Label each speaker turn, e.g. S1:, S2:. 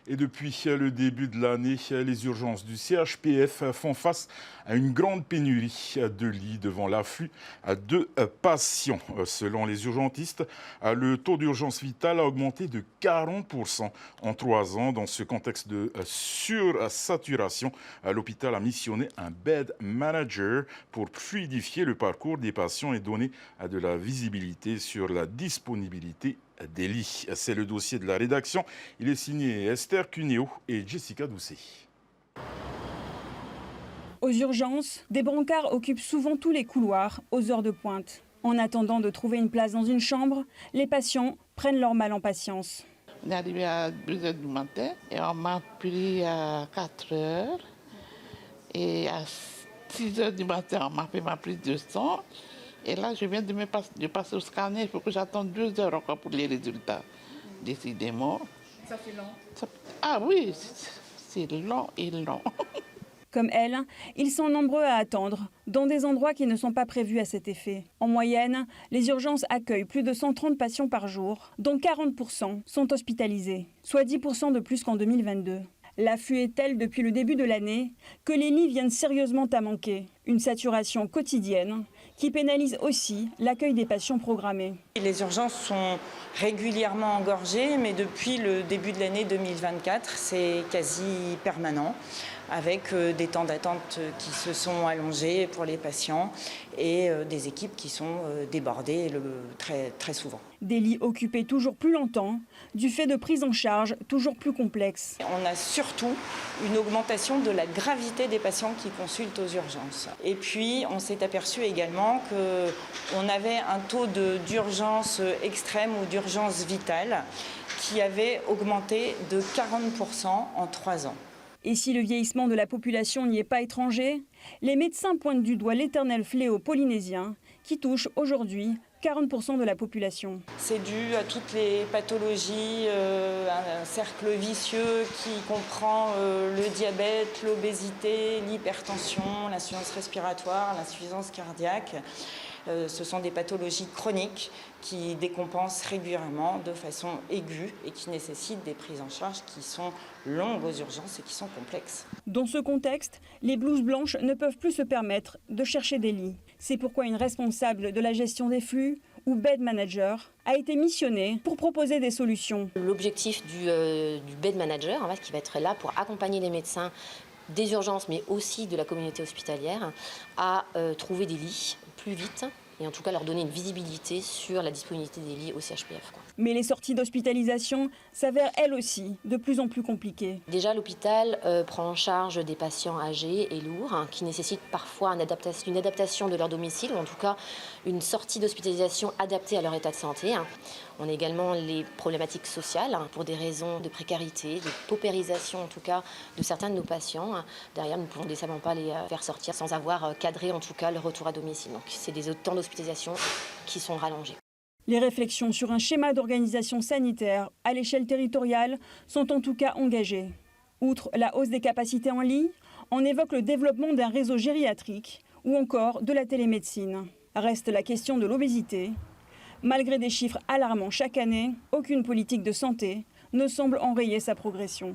S1: Et depuis le début de l'année, les urgences du CHPF font face à une grande pénurie de lits devant l'afflux de patients. Selon les urgentistes, le taux d'urgence vitale a augmenté de 40% en 3 ans. Dans ce contexte de sursaturation, l'hôpital a missionné un bed manager pour fluidifier le parcours des patients et donner de la visibilité sur la disponibilité des lits. C'est le dossier de la rédaction. Il est signé Esther Cuneo et Jessica Doucet.
S2: Aux urgences, des brancards occupent souvent tous les couloirs aux heures de pointe. En attendant de trouver une place dans une chambre, les patients prennent leur mal en patience.
S3: On est arrivé à 2h du matin et on m'a pris à 4h. Et à 6h du matin, on m'a fait ma prise de sang. Et là, je viens de passer au scanner. Il faut que j'attende 2 heures encore pour les résultats. Décidément.
S2: Ça fait long.
S3: Ah oui, c'est long et long.
S2: Comme elle, ils sont nombreux à attendre, dans des endroits qui ne sont pas prévus à cet effet. En moyenne, les urgences accueillent plus de 130 patients par jour, dont 40% sont hospitalisés, soit 10% de plus qu'en 2022. L'afflux est tel depuis le début de l'année que les lits viennent sérieusement à manquer. Une saturation quotidienne qui pénalise aussi l'accueil des patients programmés.
S4: Les urgences sont régulièrement engorgées, mais depuis le début de l'année 2024, c'est quasi permanent, avec des temps d'attente qui se sont allongés pour les patients et des équipes qui sont débordées très souvent.
S2: Des lits occupés toujours plus longtemps, du fait de prises en charge toujours plus complexes.
S4: On a surtout une augmentation de la gravité des patients qui consultent aux urgences. Et puis, on s'est aperçu également qu'on avait un taux d'urgence extrême ou d'urgence vitale qui avait augmenté de 40% en 3 ans.
S2: Et si le vieillissement de la population n'y est pas étranger, les médecins pointent du doigt l'éternel fléau polynésien qui touche aujourd'hui 40% de la population.
S4: C'est dû à toutes les pathologies, un cercle vicieux qui comprend le diabète, l'obésité, l'hypertension, l'insuffisance respiratoire, l'insuffisance cardiaque. Ce sont des pathologies chroniques qui décompensent régulièrement de façon aiguë et qui nécessitent des prises en charge qui sont longues aux urgences et qui sont complexes.
S2: Dans ce contexte, les blouses blanches ne peuvent plus se permettre de chercher des lits. C'est pourquoi une responsable de la gestion des flux, ou bed manager, a été missionnée pour proposer des solutions.
S5: L'objectif du bed manager, en fait, qui va être là pour accompagner les médecins des urgences, mais aussi de la communauté hospitalière, à trouver des lits plus vite et en tout cas leur donner une visibilité sur la disponibilité des lits au CHPF.
S2: Mais les sorties d'hospitalisation s'avèrent elles aussi de plus en plus compliquées.
S5: Déjà, l'hôpital prend en charge des patients âgés et lourds qui nécessitent parfois une adaptation de leur domicile ou en tout cas une sortie d'hospitalisation adaptée à leur état de santé. On a également les problématiques sociales pour des raisons de précarité, de paupérisation en tout cas de certains de nos patients. Derrière, nous ne pouvons décemment pas les faire sortir sans avoir cadré en tout cas le retour à domicile. Donc c'est des temps d'hospitalisation qui sont rallongés.
S2: Les réflexions sur un schéma d'organisation sanitaire à l'échelle territoriale sont en tout cas engagées. Outre la hausse des capacités en lit, on évoque le développement d'un réseau gériatrique ou encore de la télémédecine. Reste la question de l'obésité. Malgré des chiffres alarmants chaque année, aucune politique de santé ne semble enrayer sa progression.